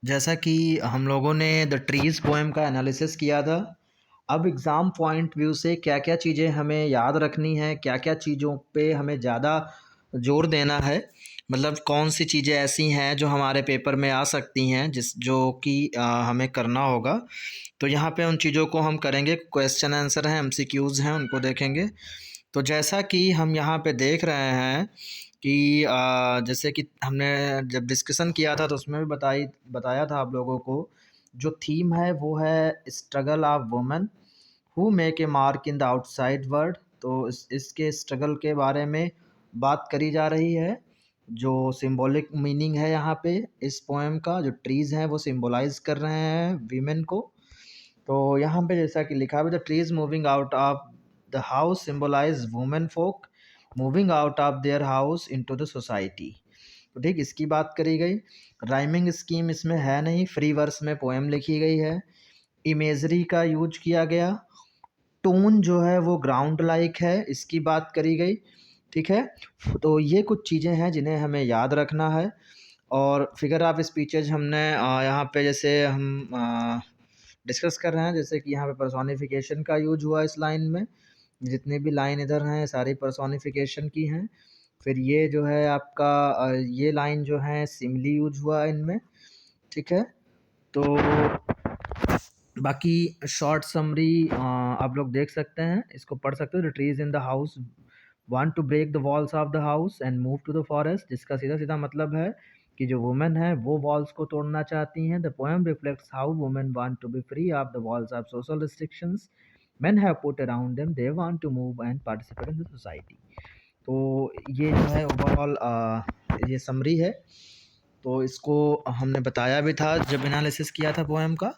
जैसा कि हम लोगों ने द ट्रीज़ पोएम का एनालिसिस किया था, अब एग्ज़ाम पॉइंट व्यू से क्या-क्या चीज़ें हमें याद रखनी है, क्या-क्या चीज़ों पे हमें ज़्यादा ज़ोर देना है, मतलब कौन-सी चीज़ें ऐसी हैं जो हमारे पेपर में आ सकती हैं जो कि हमें करना होगा। तो यहाँ पे उन चीज़ों को हम करेंगे, क्वेश्चन आंसर हैं, एमसीक्यूज़ हैं, उनको देखेंगे। तो जैसा कि हम यहाँ पे देख रहे हैं कि जैसे कि हमने जब डिस्कशन किया था तो उसमें भी बताया था आप लोगों को, जो थीम है वो है struggle of women who make a mark in the outside world. तो इसके स्ट्रगल के बारे में बात करी जा रही है। जो सिंबॉलिक मीनिंग है यहाँ पे इस पोएम का, जो ट्रीज़ हैं वो सिंबलाइज कर रहे हैं वीमेन को। तो यहाँ पे जैसा कि लिखा है, the trees moving out of the house symbolize women folk moving out of their house into the society. तो ठीक इसकी बात करी गई। राइमिंग स्कीम इसमें है नहीं, फ्री वर्स में पोएम लिखी गई है। इमेजरी का यूज किया गया। टोन जो है वो ग्राउंड लाइक है, इसकी बात करी गई। ठीक है, तो ये कुछ चीज़ें हैं जिन्हें हमें याद रखना है। और फिगर ऑफ स्पीचेज हमने यहाँ पे जैसे हम डिस्कस कर रहे हैं, जैसे कि यहाँ पे पर्सोनिफिकेशन का यूज हुआ इस लाइन में। जितनी भी लाइन इधर हैं सारी पर्सोनिफिकेशन की हैं। फिर ये जो है आपका ये लाइन जो है सिमली यूज हुआ इनमें। ठीक है, तो बाकी शॉर्ट समरी आप लोग देख सकते हैं, इसको पढ़ सकते हो। The trees in the house want to break the walls of the house and move to the forest, जिसका सीधा सीधा मतलब है कि जो वुमेन है वो वॉल्स को तोड़ना चाहती हैं। The poem reflects how women want to be free of the walls of social restrictions men have put around them, they want to move and participate in the society। तो ये जो है ओवरऑल ये summary है। तो इसको हमने बताया भी था जब एनालिसिस किया था पोएम का।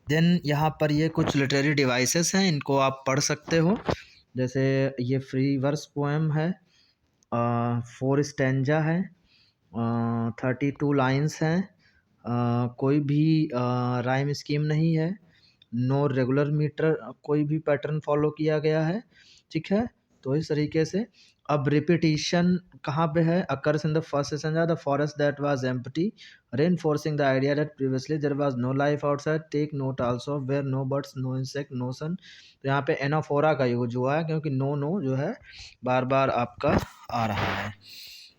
देन यहाँ पर ये कुछ लिटरेरी डिवाइसेस हैं, इनको आप पढ़ सकते हो। जैसे ये फ्री वर्स पोएम है, 4 स्टैंजा है, 32 लाइन्स हैं, कोई भी राइम स्कीम नहीं है, नो रेगुलर मीटर कोई भी पैटर्न फॉलो किया गया है। ठीक है, तो इस तरीके से। अब रिपीटिशन कहाँ पे है? Occurs in the first stanza, the forest that was empty reinforcing the idea that previously there was no life outside, take note also where no birds no insect no sun। तो यहाँ पे anaphora का use हुआ है क्योंकि no no जो है बार बार आपका आ रहा है।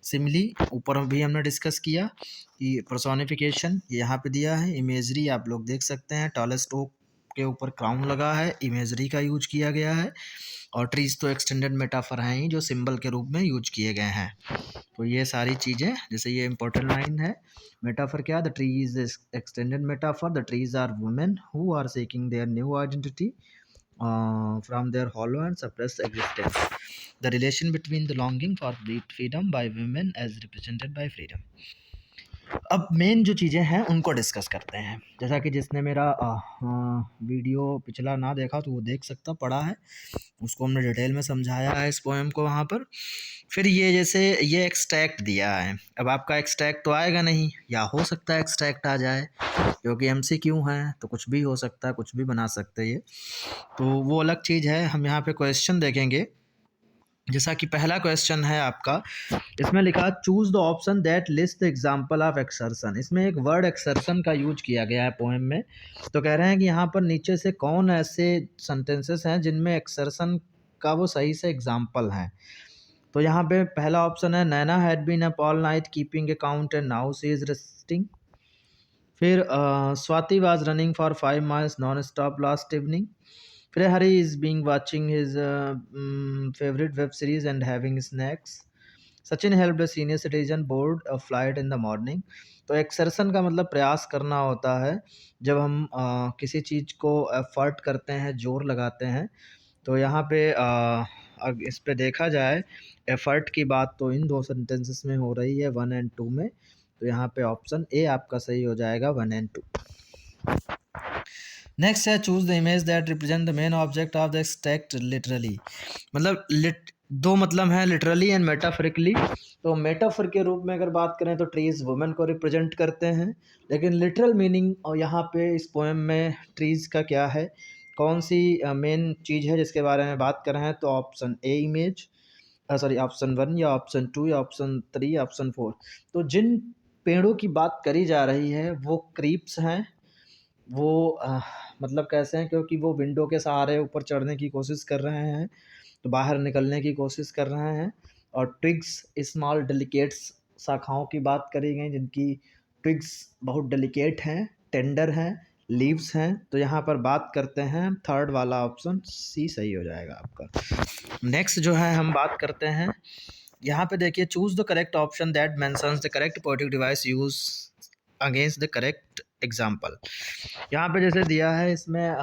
सिमिली ऊपर भी हमने डिस्कस किया कि पर्सोनिफिकेशन यहाँ पे दिया है। इमेजरी आप लोग देख सकते हैं, टॉलेस्ट ओक के ऊपर क्राउन लगा है, इमेजरी का यूज किया गया है। और ट्रीज तो एक्सटेंडेड मेटाफर हैं ही जो सिंबल के रूप में यूज किए गए हैं। तो ये सारी चीज़ें, जैसे ये इंपॉर्टेंट लाइन है, मेटाफर क्या, the tree is extended metaphor, the trees are women who are seeking their new identity from their hollow and suppressed existence, the relation between the longing for freedom by women as represented by freedom। अब main जो चीज़ें हैं उनको discuss करते हैं। जैसा कि जिसने मेरा वीडियो पिछला ना देखा तो वो देख सकता, पढ़ा है, उसको हमने डिटेल में समझाया है इस पोएम को वहाँ पर। फिर ये जैसे ये एक्सट्रैक्ट दिया है, अब आपका एक्सट्रैक्ट तो आएगा नहीं, या हो सकता है एक्सट्रैक्ट आ जाए क्योंकि एमसीक्यू है तो कुछ भी हो सकता है, कुछ भी बना सकते हैं ये, तो वो अलग चीज़ है। हम यहाँ पे क्वेश्चन देखेंगे। जैसा कि पहला क्वेश्चन है आपका, इसमें लिखा choose the option that list the example of exertion. इसमें एक वर्ड एक्सर्सन का यूज किया गया है पोएम में। तो कह रहे हैं कि यहाँ पर नीचे से कौन ऐसे सेंटेंसेस हैं जिनमें एक्सर्सन का वो सही से एग्जाम्पल हैं। तो यहाँ पे पहला ऑप्शन है, Naina had been up all night keeping account and now she is resting. फिर Swati was running for 5 miles non stop last evening. फिर Hari is being watching his favourite web series and having snacks. Sachin helped a senior citizen board a flight in the morning. तो exertion का मतलब प्रयास करना होता है। जब हम किसी चीज़ को एफर्ट करते हैं, जोर लगाते हैं, तो यहाँ पे अग इस पे देखा जाए एफर्ट की बात तो इन दो सेंटेंसेस में हो रही है, 1 एंड 2 में। तो यहाँ पे ऑप्शन ए आपका सही हो जाएगा, 1 एंड 2। नेक्स्ट है, choose the image that represent the main object of the extract literally. मतलब दो मतलब है, लिटरली एंड मेटाफरिकली। तो मेटाफर के रूप में अगर बात करें तो ट्रीज वुमेन को रिप्रेजेंट करते हैं, लेकिन लिटरल मीनिंग और यहाँ पे इस पोएम में ट्रीज का क्या है, कौन सी मेन चीज़ है जिसके बारे में बात कर रहे हैं, तो option A image, sorry option 1 या ऑप्शन 2 या ऑप्शन 3 या ऑप्शन 4। तो जिन पेड़ों की बात करी जा रही है वो क्रीप्स हैं। वो मतलब कैसे हैं, क्योंकि वो विंडो के सहारे ऊपर चढ़ने की कोशिश कर रहे हैं, तो बाहर निकलने की कोशिश कर रहे हैं। और ट्विग्स स्मॉल डेलिकेट्स शाखाओं की बात करी गई, जिनकी ट्विग्स बहुत डेलिकेट हैं, टेंडर हैं, लीव्स हैं। तो यहाँ पर बात करते हैं थर्ड वाला ऑप्शन सी सही हो जाएगा आपका। नेक्स्ट जो है हम बात करते हैं, यहाँ पे देखिए choose the correct option that mentions the correct poetic device use against the correct example. यहाँ पे जैसे दिया है इसमें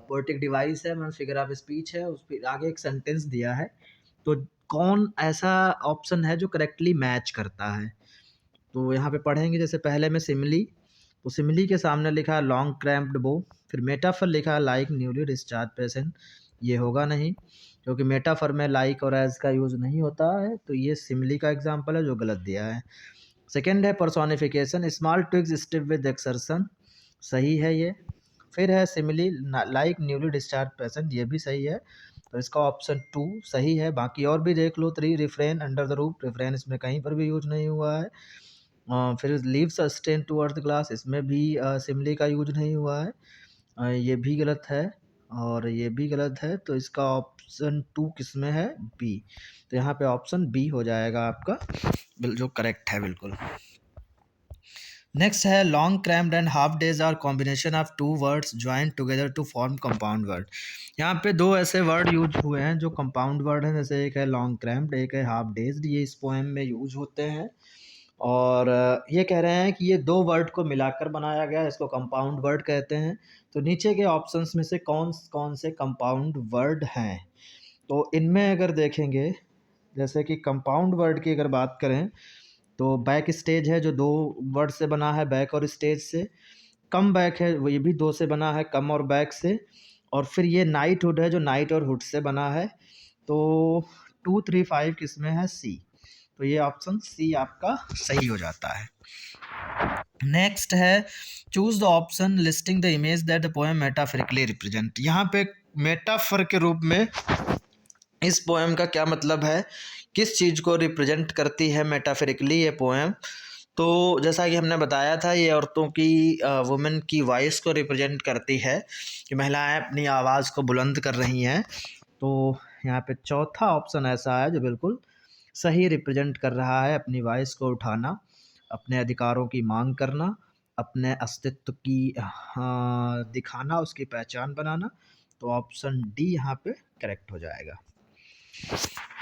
पोएटिक डिवाइस है, मतलब फिगर ऑफ स्पीच है, उस पर आगे एक सेंटेंस दिया है। तो कौन ऐसा ऑप्शन है जो करेक्टली मैच करता है, तो यहाँ पे पढ़ेंगे। जैसे पहले में सिमिली, तो सिमिली के सामने लिखा है लॉन्ग क्रैम्प्ड बो, फिर मेटाफर लिखा है लाइक न्यूली डिस्चार्ज पेशेंट, ये होगा नहीं क्योंकि मेटाफर में लाइक और एज का यूज़ नहीं होता है, तो ये सिमिली का एग्जाम्पल है जो गलत दिया है। सेकेंड है personification, small twigs stiff with exertion, सही है ये। फिर है simile like newly discharge patient, ये भी सही है, तो इसका ऑप्शन 2 सही है। बाकी और भी देख लो। 3 refrain under the roof, refrain इसमें कहीं पर भी यूज नहीं हुआ है। फिर leaves strain towards the glass, इसमें भी सिमिली का यूज नहीं हुआ है, ये भी गलत है और ये भी गलत है। तो इसका ऑप्शन 2 किस में है, बी। तो यहाँ पे ऑप्शन बी हो जाएगा आपका जो करेक्ट है बिल्कुल। नेक्स्ट है long crammed and half days are combination of two words joint together to form compound word. यहाँ पे दो ऐसे वर्ड यूज हुए हैं जो कंपाउंड वर्ड हैं, जैसे एक है लॉन्ग क्रैम्ड, एक है हाफ डेज, ये इस पोएम में यूज होते हैं। और ये कह रहे हैं कि ये दो वर्ड को मिलाकर बनाया गया है, इसको कंपाउंड वर्ड कहते हैं। तो नीचे के ऑप्शंस में से कौन कौन से कंपाउंड वर्ड हैं, तो इनमें अगर देखेंगे, जैसे कि कंपाउंड वर्ड की अगर बात करें तो बैक स्टेज है जो दो वर्ड से बना है, बैक और स्टेज से। कम बैक है वो, ये भी दो से बना है, कम और बैक से। और फिर ये नाइट हुड है जो नाइट और हुड से बना है। तो 2 3 5 किस में है, सी। तो ये ऑप्शन सी आपका सही हो जाता है। नेक्स्ट है choose the option listing the image that the poem metaphorically represent. यहाँ पे मेटाफर के रूप में इस पोएम का क्या मतलब है, किस चीज़ को रिप्रेजेंट करती है मेटाफोरिकली ये पोएम। तो जैसा कि हमने बताया था, ये औरतों की वुमेन की वॉइस को रिप्रेजेंट करती है कि महिलाएं अपनी आवाज़ को बुलंद कर रही हैं। तो यहाँ पे चौथा ऑप्शन ऐसा है जो बिल्कुल सही रिप्रेजेंट कर रहा है अपनी वॉइस को उठाना, अपने अधिकारों की मांग करना, अपने अस्तित्व की दिखाना, उसकी पहचान बनाना। तो ऑप्शन डी यहाँ पे करेक्ट हो जाएगा।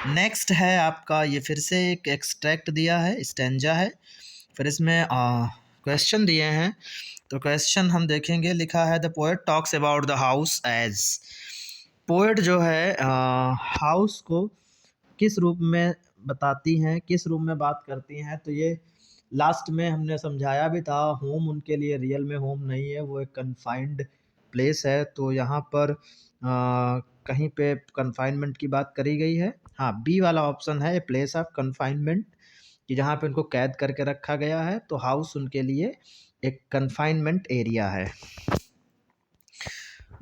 नेक्स्ट है आपका, ये फिर से एक एक्सट्रैक्ट दिया है, स्टेंजा है, फिर इसमें क्वेश्चन दिए हैं। तो क्वेश्चन हम देखेंगे, लिखा है the poet talks about the house as. Poet जो है हाउस को किस रूप में बताती हैं, किस रूप में बात करती हैं, तो ये लास्ट में हमने समझाया भी था। होम उनके लिए रियल में होम नहीं है, वो एक कन्फाइंड प्लेस है। तो यहाँ पर कहीं पे कन्फाइनमेंट की बात करी गई है। हाँ, बी वाला ऑप्शन है, ए प्लेस ऑफ कन्फाइनमेंट, कि जहाँ पे उनको कैद करके रखा गया है। तो हाउस उनके लिए एक कन्फाइनमेंट एरिया है।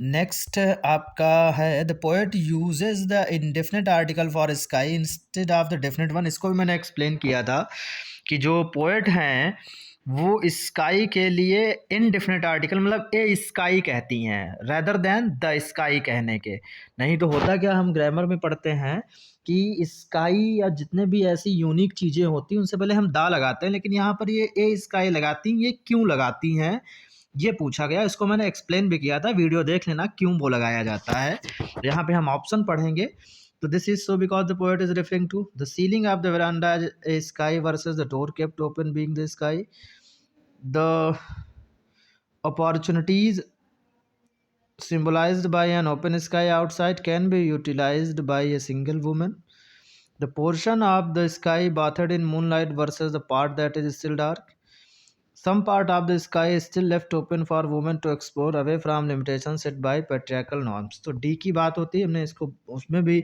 नेक्स्ट आपका है the poet uses the indefinite article for sky instead of the definite one. इसको भी मैंने एक्सप्लेन किया था कि जो पोएट हैं वो स्काई के लिए इनडेफिनेट आर्टिकल मतलब ए स्काई कहती हैं रेदर देन द स्काई कहने के। नहीं तो होता क्या, हम ग्रामर में पढ़ते हैं कि स्काई या जितने भी ऐसी यूनिक चीज़ें होती हैं उनसे पहले हम दा लगाते हैं, लेकिन यहाँ पर ये ए स्काई लगाती हैं। ये क्यों लगाती हैं ये पूछा गया, इसको मैंने एक्सप्लेन भी किया था, वीडियो देख लेना क्यों वो लगाया जाता है। तो यहाँ पे हम ऑप्शन पढ़ेंगे। तो this is so because the poet is referring to the ceiling of the veranda a sky versus the door kept open being the sky. The opportunities symbolized by an open sky outside can be utilized by a single woman. The portion of the sky bathed in moonlight versus the part that is still dark. Some part of the sky is still left open for women to explore away from limitations set by patriarchal norms. तो D की बात होती है, हमने इसको उसमें भी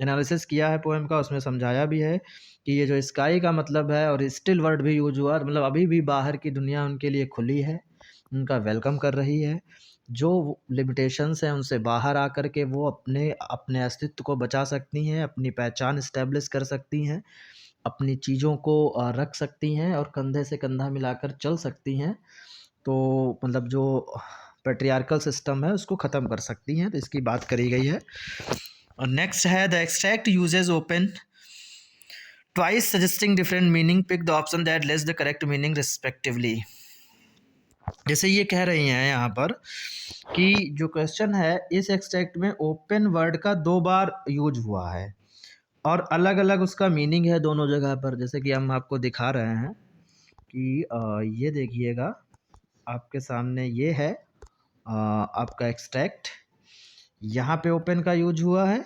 analysis किया है पोएम का, उसमें समझाया भी है कि ये जो स्काई का मतलब है और स्टिल वर्ड भी यूज हुआ, मतलब अभी भी बाहर की दुनिया उनके लिए खुली है, उनका वेलकम कर रही है। जो लिमिटेशंस हैं उनसे बाहर आकर के वो अपने अपने अस्तित्व को बचा सकती हैं, अपनी पहचान इस्टेब्लिश कर सकती हैं, अपनी चीज़ों को रख सकती हैं और कंधे से कंधा मिलाकर चल सकती हैं, तो मतलब जो पैट्रियार्कल सिस्टम है उसको ख़त्म कर सकती हैं, तो इसकी बात करी गई है। और नेक्स्ट है the extract uses open twice suggesting different meaning, pick the option that less the correct meaning respectively. जैसे ये कह रही हैं यहाँ पर कि जो क्वेश्चन है, इस एक्सट्रैक्ट में ओपन वर्ड का 2 बार यूज हुआ है और अलग अलग उसका मीनिंग है दोनों जगह पर। जैसे कि हम आपको दिखा रहे हैं कि ये देखिएगा, आपके सामने ये है आपका एक्सट्रैक्ट, यहाँ पे ओपन का यूज हुआ है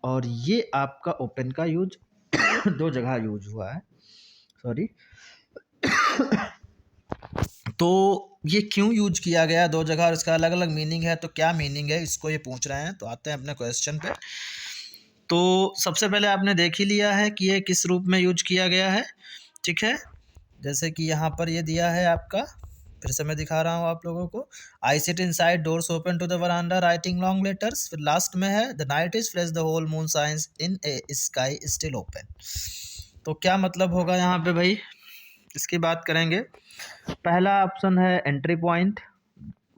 और ये आपका ओपन का यूज 2 जगह यूज हुआ है, सॉरी। तो ये क्यों यूज किया गया 2 जगह और इसका अलग अलग मीनिंग है, तो क्या मीनिंग है इसको ये पूछ रहे हैं। तो आते हैं अपने क्वेश्चन पे। तो सबसे पहले आपने देख ही लिया है कि ये किस रूप में यूज किया गया है, ठीक है। जैसे कि यहाँ पर ये दिया है आपका, फिर से मैं दिखा रहा हूँ आप लोगों को। I sit inside doors open to the veranda writing long letters. फिर लास्ट में है the night is fresh the whole moon shines in a sky still open. तो क्या मतलब होगा यहाँ पे भाई, इसकी बात करेंगे। पहला ऑप्शन है एंट्री पॉइंट,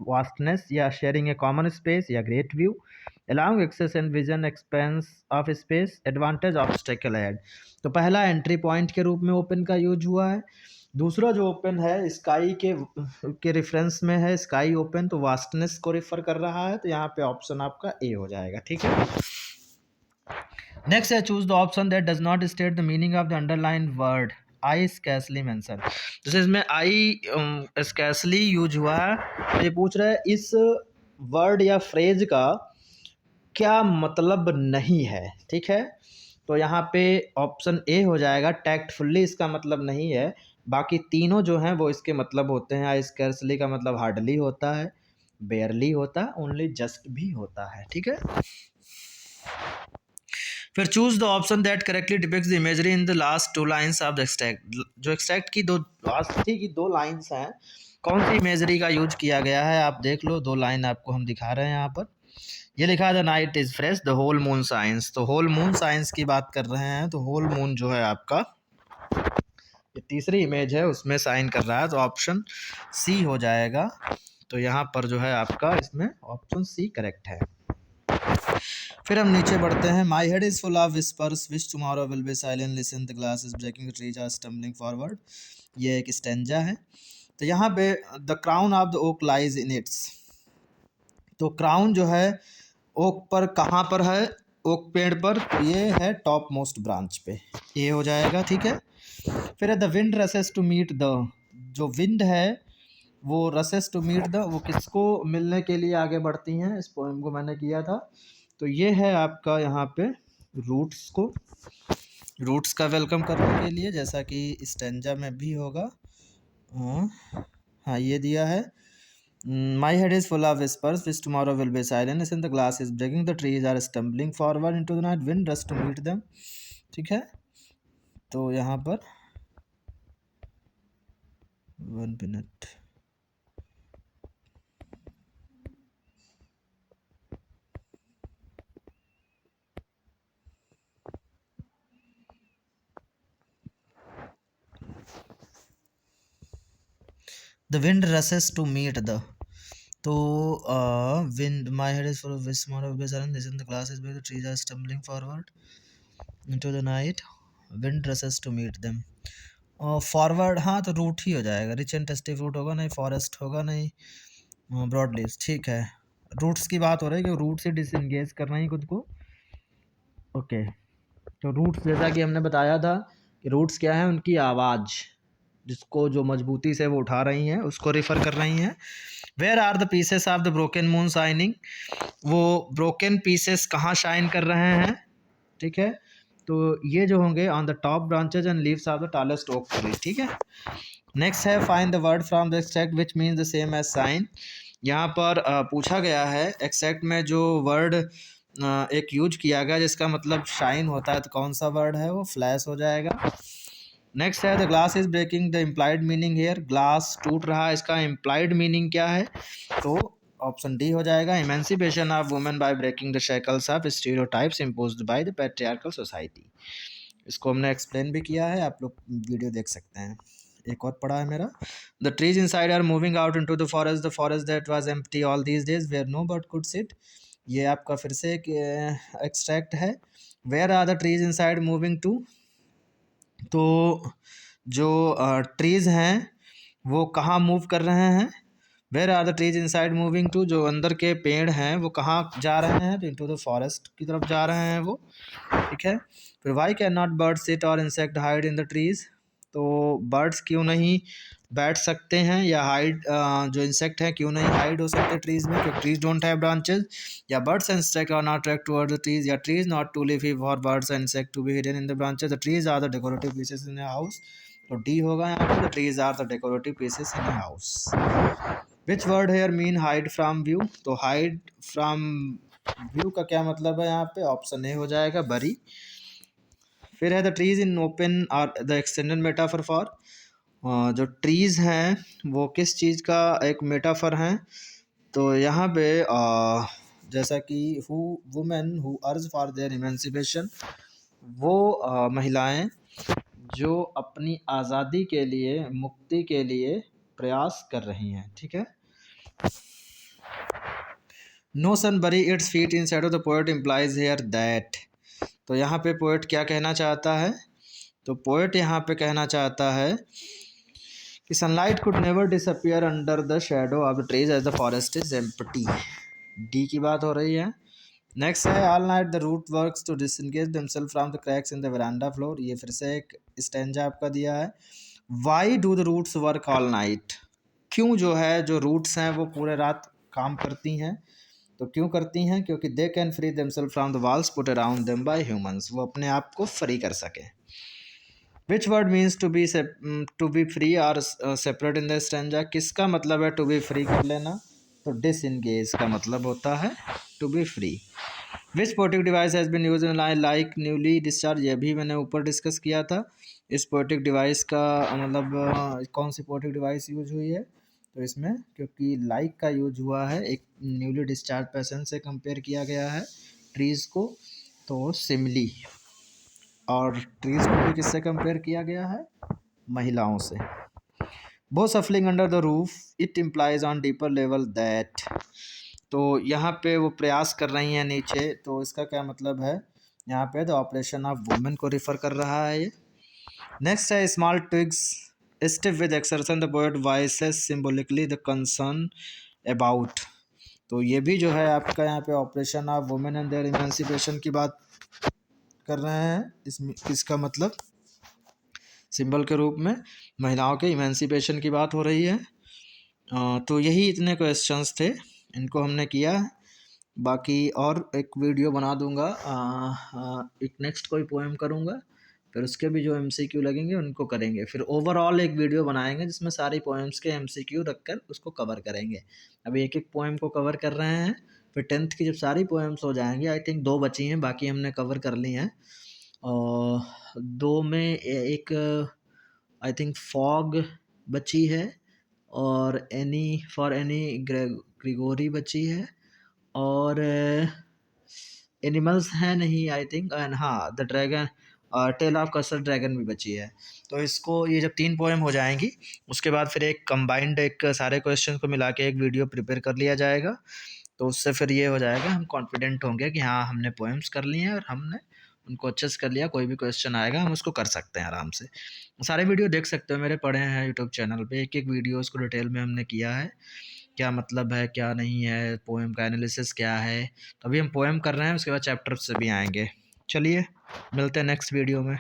वास्टनेस या शेयरिंग ए कॉमन स्पेस या great view, allowing access and vision expanse of space, advantage obstacle ahead। तो पहला एंट्री पॉइंट के रूप में ओपन का यूज हुआ है। दूसरा जो ओपन है स्काई के रेफरेंस में है, स्काई ओपन, तो वास्टनेस को रेफर कर रहा है, तो यहाँ पे ऑप्शन आपका ए हो जाएगा, ठीक है। नेक्स्ट है choose the option that does not state the meaning of the underline word I scarcely mention. जैसे इसमें आई स्कैसली यूज हुआ है, तो ये पूछ रहा है इस वर्ड या फ्रेज का क्या मतलब नहीं है, ठीक है। तो यहाँ पे ऑप्शन ए हो जाएगा, टैक्टफुल्ली इसका मतलब नहीं है। बाकी तीनों जो हैं वो इसके मतलब होते हैं। आई स्कैर्सली का मतलब हार्डली होता है, बेयरली होता है, ओनली जस्ट भी होता है, ठीक है। फिर choose the option that correctly depicts the imagery in the last 2 lines of the extract. जो एक्सट्रैक्ट की लास्ट की 2 लाइन्स हैं, कौन सी इमेजरी का यूज किया गया है आप देख लो। 2 लाइन आपको हम दिखा रहे हैं यहाँ पर। ये लिखा है the night is fresh the whole moon shines. तो होल मून साइंस की बात कर रहे हैं, तो होल मून जो है आपका ये तीसरी इमेज है उसमें साइन कर रहा है, तो ऑप्शन सी हो जाएगा। तो यहाँ पर जो है आपका इसमें ऑप्शन सी करेक्ट है। फिर हम नीचे बढ़ते हैं। My head is full of whispers which tomorrow will be silent listen the glass is breaking trees are stumbling forward. ये एक स्टेंजा है। तो यहाँ पे the crown of the oak lies in its. तो क्राउन जो है ओक पर कहाँ पर है, ओक पेड़ पर, तो ये है टॉप मोस्ट ब्रांच पे, ये हो जाएगा, ठीक है। फिर है the wind rushes to meet the. जो विंड है वो रसेस टू मीट द, वो किसको मिलने के लिए आगे बढ़ती हैं, इस पोएम को मैंने किया था। तो ये है आपका यहाँ पे रूट्स को, रूट्स का वेलकम करने के लिए, जैसा कि स्टेंजा में भी होगा। हाँ ये दिया है। My head is full of whispers, which tomorrow will be silent. And the glass is breaking, the trees are stumbling forward into the night, wind rush to meet them। ठीक है, तो यहाँ पर 1 minute। The wind rushes to meet the। तो wind, my head is full of whispers, tomorrow will be silent, listen the glass is breaking, the trees are stumbling forward into the night, wind rushes to meet them। Forward, हाँ तो root ही हो जाएगा, rich and tasty fruit होगा नहीं, forest होगा नहीं, broad leaves, ठीक है। रूट्स की बात हो रही है कि रूट से डिसएंगेज कर रही है खुद को, ओके। तो रूट्स जैसा कि हमने बताया था कि रूट्स क्या है, उनकी आवाज़, जिसको जो मजबूती से वो उठा रही हैं उसको रेफर कर रही हैं। Where are the pieces of the broken moon shining. वो ब्रोकन पीसेस कहाँ शाइन कर रहे हैं, ठीक है। तो ये जो होंगे on the top branches and leaves of the tallest oak tree, ठीक है। नेक्स्ट है find the word from the extract which means the same as shine. यहाँ पर पूछा गया है एक्सट्रैक्ट में जो वर्ड एक यूज किया गया जिसका मतलब शाइन होता है, तो कौन सा वर्ड है वो, फ्लैश हो जाएगा। नेक्स्ट है the glass is breaking, the implied meaning here, glass टूट रहा है, इसका इम्प्लाइड मीनिंग क्या है, तो ऑप्शन डी हो जाएगा, emancipation of women by breaking the shackles of stereotypes imposed by the patriarchal society. इसको हमने एक्सप्लेन भी किया है, आप लोग वीडियो देख सकते हैं। एक और पढ़ा है मेरा, the trees inside are moving out into the forest that was empty all these days where no bird could sit. ये आपका फिर से एक एक्सट्रैक्ट है। Where are the trees inside moving to, तो जो ट्रीज़ हैं वो कहाँ मूव कर रहे हैं। Where are the trees inside moving to, जो अंदर के पेड़ हैं वो कहाँ जा रहे हैं, तो इनटू द फॉरेस्ट की तरफ जा रहे हैं वो, ठीक है। फिर why can not bird sit और insect hide in the trees, तो बर्ड्स क्यों नहीं बैठ सकते हैं या हाइड, जो इंसेक्ट हैं क्यों नहीं हाइड हो सकते ट्रीज में, क्योंकि ट्रीज डोंट हैव ब्रांचेस। या birds and insect are not attract toward the trees, या trees not to live for birds and insect to be hidden in the branches, the trees are the decorative pieces in a house. तो D होगा यहाँ पे, the trees are the decorative pieces in a house. Which word here mean hide from view, तो hide from view का क्या मतलब है यहाँ पे, ऑप्शन ए हो जाएगा, बरी। फिर है the trees in open are the extended metaphor for, जो ट्रीज हैं वो किस चीज़ का एक मेटाफर हैं, तो यहाँ पे जैसा कि who women who urge for their emancipation, वो महिलाएं जो अपनी आज़ादी के लिए, मुक्ति के लिए प्रयास कर रही हैं, ठीक है। No sun bury its feet in shadow, the poet implies here that, तो यहाँ पे पोएट क्या कहना चाहता है, तो पोएट यहाँ पे कहना चाहता है कि sunlight could never disappear under the shadow of the trees as the forest is empty, D की बात हो रही है। नेक्स्ट है all night the root works to disengage themselves from the cracks in the veranda floor, ये फिर से एक स्टैंजा आपका दिया है। Why do the roots work all night, क्यों जो है जो रूट्स हैं वो पूरे रात काम करती हैं, तो क्यों करती हैं, क्योंकि they can free themselves from the walls put around them by humans, वो अपने आप को फ्री कर सकें। Which word means to be free और सेपरेट इन द स्टैंजा, किसका मतलब है टू बी फ्री कर लेना, तो डिसएंगेज का मतलब होता है to be free. Which poetic device has been use in line like newly discharge, ये भी मैंने ऊपर डिस्कस किया था। इस पोएटिक डिवाइस का मतलब कौन सी पोएटिक डिवाइस यूज हुई है, तो इसमें क्योंकि लाइक का यूज हुआ है, एक न्यूली डिस्चार्ज पर्सन से कंपेयर किया गया है ट्रीज़ को, तो सिमली, और ट्रीज़ को भी किससे कंपेयर किया गया है, महिलाओं से। बो सफलिंग under the roof it implies on deeper level that, तो यहाँ पे वो प्रयास कर रही हैं नीचे, तो इसका क्या मतलब है, यहाँ पे द ऑपरेशन ऑफ वुमेन को रिफर कर रहा है ये। नेक्स्ट है small twigs stiff with exertion the poet voices symbolically the concern about, तो ये भी जो है आपका यहाँ पे operation of women and their emancipation की बात कर रहे हैं। इसमें इसका मतलब सिंबल के रूप में महिलाओं के इमेंसिपेशन की बात हो रही है। तो यही इतने क्वेश्चंस थे, इनको हमने किया। बाकी और एक वीडियो बना दूंगा, एक नेक्स्ट कोई पोएम करूंगा, फिर उसके भी जो एमसीक्यू लगेंगे उनको करेंगे, फिर ओवरऑल एक वीडियो बनाएंगे जिसमें सारी पोएम्स के एमसीक्यू रखकर उसको कवर करेंगे। अभी एक एक पोएम को कवर कर रहे हैं, फिर 10th की जब सारी पोएम्स हो जाएंगी, आई थिंक 2 बची हैं, बाकी हमने कवर कर ली हैं। और 2 में एक आई थिंक फॉग बची है, और एनी फॉर एनी ग्रेगोरी बची है, और एनिमल्स हैं नहीं आई थिंक, एंड हाँ द ड्रैगन और टेल ऑफ कसर ड्रैगन भी बची है। तो इसको ये जब 3 पोएम हो जाएंगी उसके बाद फिर एक कंबाइंड एक सारे क्वेश्चन को मिला के एक वीडियो प्रिपेयर कर लिया जाएगा, तो उससे फिर ये हो जाएगा, हम कॉन्फिडेंट होंगे कि हाँ हमने पोएम्स कर लिए हैं और हमने उनको अच्छे से कर लिया, कोई भी क्वेश्चन आएगा हम उसको कर सकते हैं आराम से। सारे वीडियो देख सकते हो, मेरे पड़े हैं यूट्यूब चैनल पे, एक एक वीडियो उसको डिटेल में हमने किया है, क्या मतलब है क्या नहीं है, पोएम का एनालिसिस क्या है। तो अभी हम पोएम कर रहे हैं, उसके बाद चैप्टर से भी आएंगे। चलिए मिलते हैं नेक्स्ट वीडियो में।